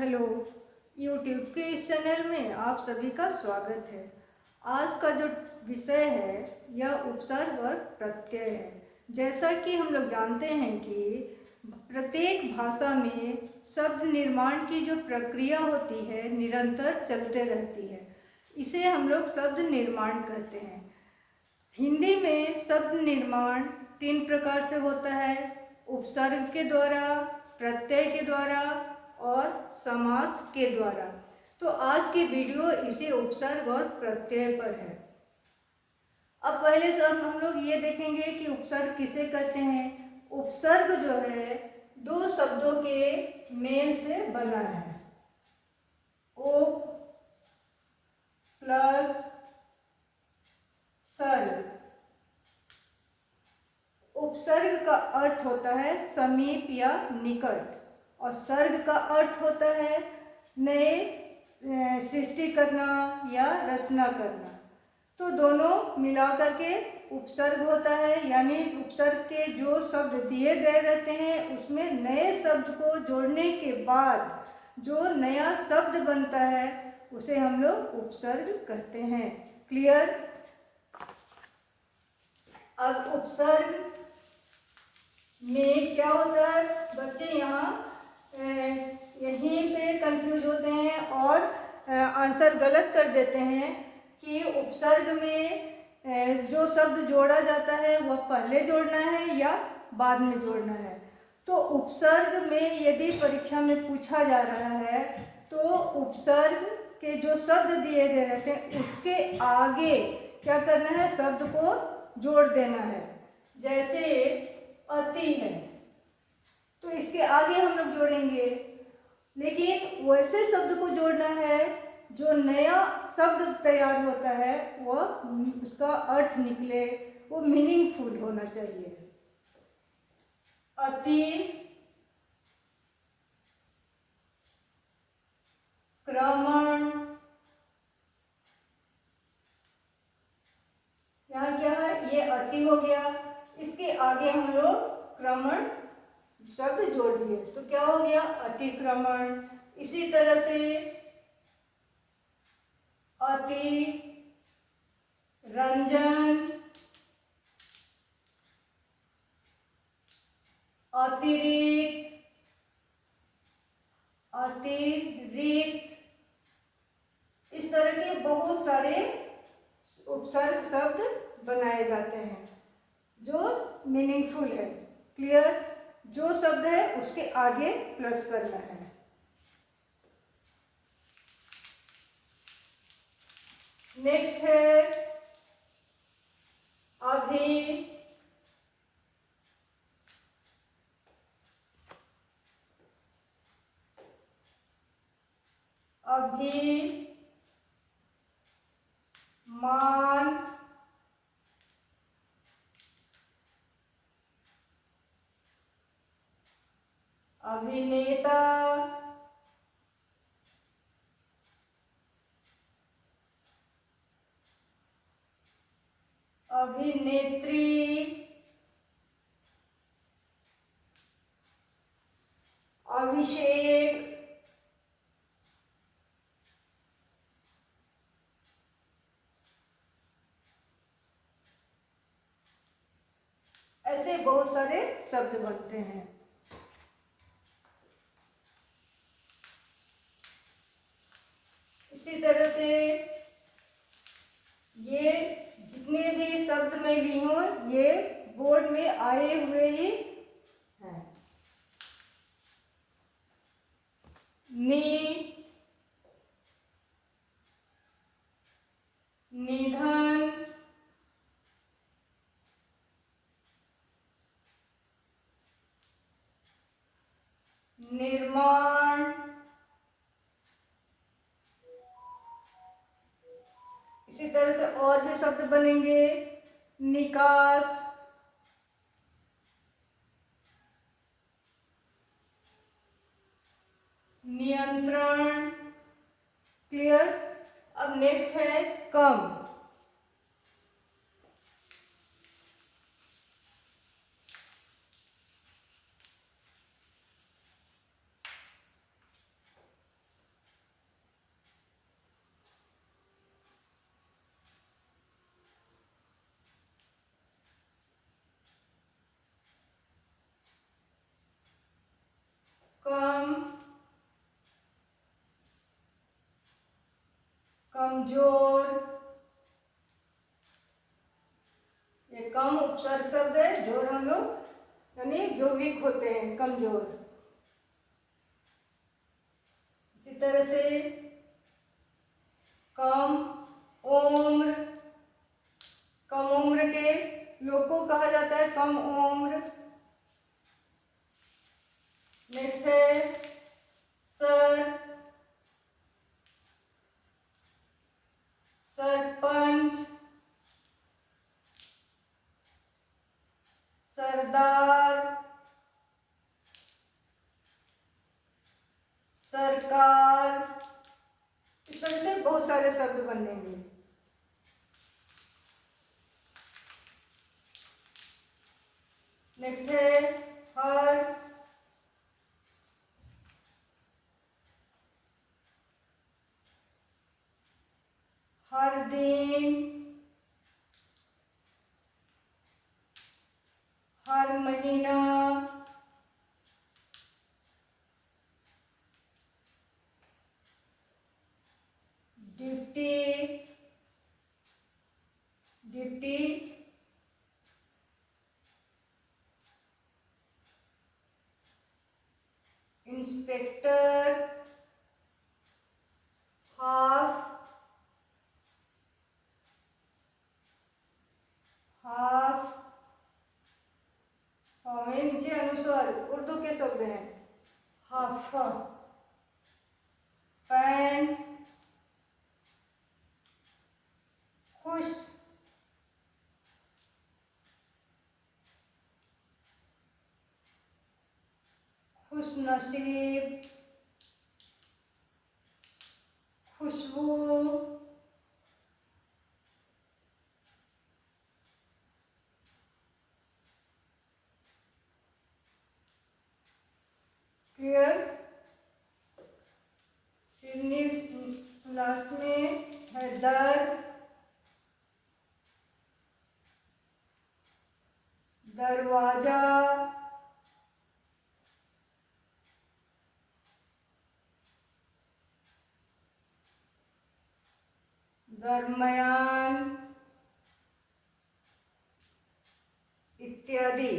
Hello, YouTube के इस channel में आप सभी का स्वागत है। आज का जो विषय है यह उपसर्ग और प्रत्यय है। जैसा कि हम लोग जानते हैं कि प्रत्येक भाषा में शब्द निर्माण की जो प्रक्रिया होती है निरंतर चलते रहती है। इसे हम लोग शब्द निर्माण कहते हैं। हिंदी में शब्द निर्माण 3 प्रकार से होता है: उपसर्ग के द्वारा, प्रत्यय के द्वारा और समास के द्वारा। तो आज की वीडियो इसी उपसर्ग और प्रत्यय पर है। अब पहले सब हम लोग ये देखेंगे कि उपसर्ग किसे कहते हैं। उपसर्ग जो है 2 शब्दों के मेल से बना है। उप प्लस सर्ग। उपसर्ग का अर्थ होता है समीप या निकट और सर्ग का अर्थ होता है नए सृष्टि करना या रचना करना। तो दोनों मिलाकर के उपसर्ग होता है, यानी उपसर्ग के जो शब्द दिए गए रहते हैं उसमें नए शब्द को जोड़ने के बाद जो नया शब्द बनता है उसे हम लोग उपसर्ग कहते हैं। क्लियर? अब उपसर्ग में क्या होता है, बच्चे यहीं पे कंफ्यूज होते हैं और आंसर गलत कर देते हैं कि उपसर्ग में जो शब्द जोड़ा जाता है वह पहले जोड़ना है या बाद में जोड़ना है। तो उपसर्ग में यदि परीक्षा में पूछा जा रहा है तो उपसर्ग के जो शब्द दिए गए रहते हैं उसके आगे क्या करना है, शब्द को जोड़ देना है। जैसे अति है तो इसके आगे हम लोग जोड़ेंगे, लेकिन वैसे शब्द को जोड़ना है जो नया शब्द तैयार होता है वह उसका अर्थ निकले, वो मीनिंगफुल होना चाहिए। अति क्रमण, यहाँ क्या है, ये अति हो गया, इसके आगे हम लोग क्रमण शब्द जोड़ दिए तो क्या हो गया, अतिक्रमण। इसी तरह से अति रंजन, अतिरिक्त, अतिरिक्त, इस तरह के बहुत सारे उपसर्ग शब्द बनाए जाते हैं जो मीनिंगफुल है। क्लियर? जो शब्द है उसके आगे प्लस करना है। नेक्स्ट है अभी, अभी मान, अभिनेता, अभिनेत्री, अभिषेक, ऐसे बहुत सारे शब्द बनते हैं। इसी तरह से ये जितने भी शब्द मैं ली हूँ ये बोर्ड में आए हुए ही हैं। निधन, निर्माण, इसी तरह से और भी शब्द बनेंगे। निकास, नियंत्रण। क्लियर? अब नेक्स्ट है कम। कम, कमजोर, ये कम उपसर्ग शब्द है। जोर हम लोग यानी जो वीक होते हैं, कमजोर। इसी तरह से कम उम्र, कम उम्र के लोग को कहा जाता है कम उम्र। नेक्स्ट है सर, सरपंच, सरदार, सरकार। इस तरह से बहुत सारे शब्द बनेंगे। नेक्स्ट है हर, हर दिन, हर महीना, duty, duty, inspector, half, half, नीचे अनुस्वार उर्दू के शब्द हैं। हाफ, पैंट, खुश, खुश नसीब, खुशबू, क्लियर। फिर लास्ट में है दर, दरवाजा, दरमयान इत्यादि।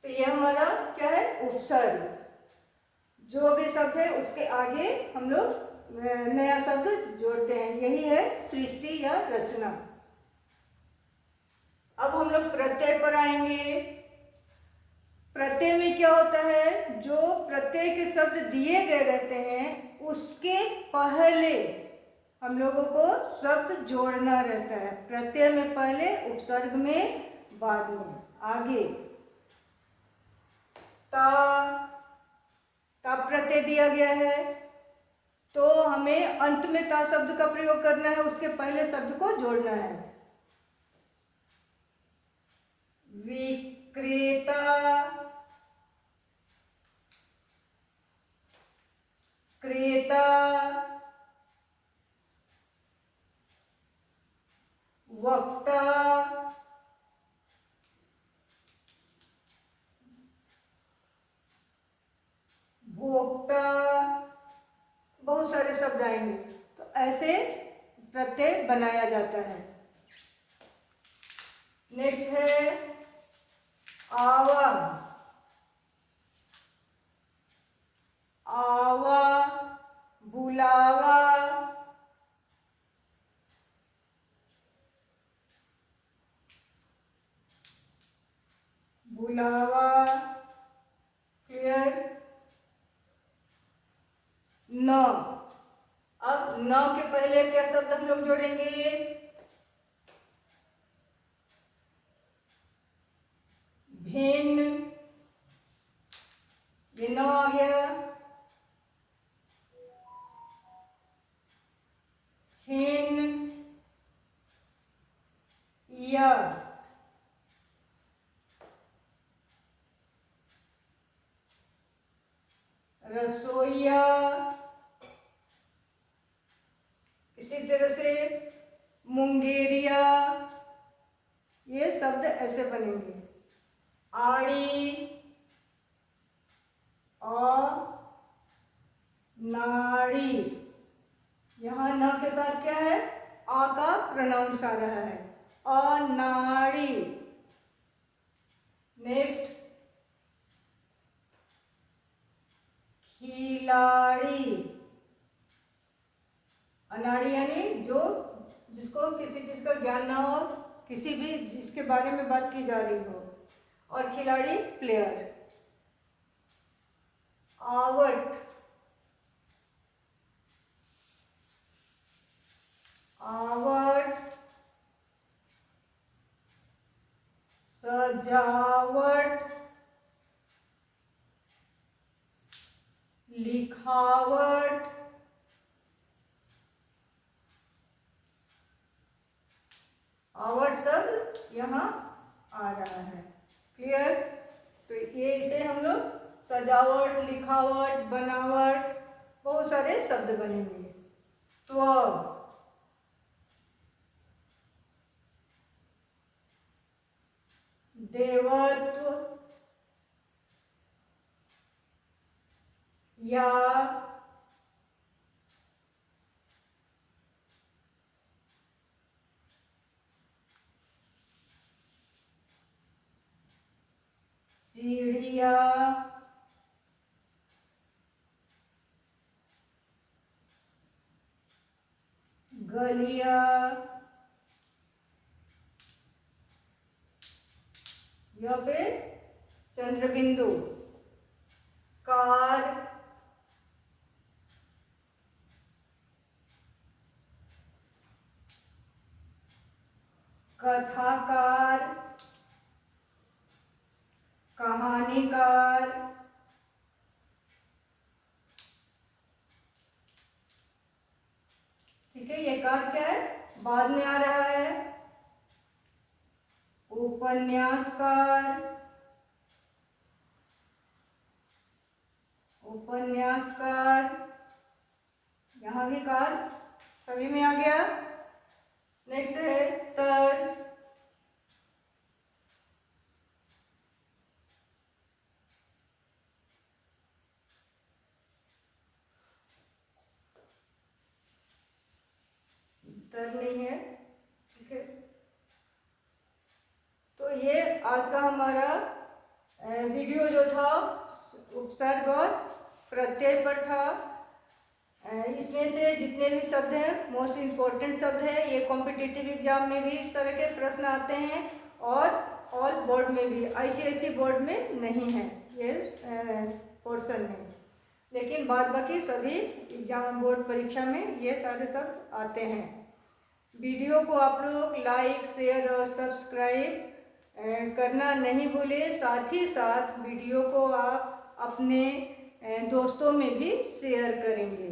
तो यह हमारा क्या है, उपसर्ग। जो भी शब्द है उसके आगे हम लोग नया शब्द जोड़ते हैं, यही है सृष्टि या रचना। अब हम लोग प्रत्यय पर आएंगे। प्रत्यय में क्या होता है, जो प्रत्यय के शब्द दिए गए रहते हैं उसके पहले हम लोगों को शब्द जोड़ना रहता है। प्रत्यय में पहले, उपसर्ग में बाद में। आगे ता, ता प्रत्यय दिया गया है तो हमें अंत में ता शब्द का प्रयोग करना है, उसके पहले शब्द को जोड़ना है। विक्रेता, क्रेता, वक्ता, भोक्ता, बहुत सारे शब्द आएंगे। तो ऐसे प्रत्यय बनाया जाता है। नेक्स्ट है आवा, आवा, बुलावा, बुलावा। क्लियर। न, अब न के पहले क्या शब्द हम लोग जोड़ेंगे, भिन्न, ये न आ गया। छिन्न, या, रसोईया। इसी तरह से मुंगेरिया, ये शब्द ऐसे बनेंगे। आड़ी, नाड़ी। यहाँ न के साथ क्या है, आ का प्रोनाउंस आ रहा है, अनाड़ी। नेक्स्ट, खिलाड़ी। अनाड़ी यानी जो जिसको किसी चीज का ज्ञान ना हो, किसी भी जिसके बारे में बात की जा रही हो, और खिलाड़ी प्लेयर। आवट, आवट, सजावट, लिखावट, आवट शब्द यहाँ आ रहा है। क्लियर? तो ये इसे हम लोग सजावट, लिखावट, बनावट, बहुत सारे शब्द बनेंगे। त्व, देवत्व, या, सीढ़िया, गलिया, यहाँ पे चंद्रबिंदु, कार, कथाकार, कहानीकार, ठीक है। ये कार क्या है, बाद में आ रहा है। उपन्यासकार, उपन्यासकार, यहाँ भी कार सभी में आ गया। नेक्स्ट है तर, तर नहीं है, ठीक है। तो ये आज का हमारा वीडियो जो था उपसर्ग और प्रत्यय पर था। इसमें से जितने भी शब्द हैं मोस्ट इम्पोर्टेंट शब्द है। ये कॉम्पिटिटिव एग्जाम में भी इस तरह के प्रश्न आते हैं और ऑल बोर्ड में भी, आईसीएसई बोर्ड में नहीं है ये पोर्शन में, लेकिन बाद बाकी सभी एग्जाम बोर्ड परीक्षा में ये सारे शब्द आते हैं। वीडियो को आप लोग लाइक, शेयर और सब्सक्राइब करना नहीं भूलें। साथ ही साथ वीडियो को आप अपने दोस्तों में भी शेयर करेंगे।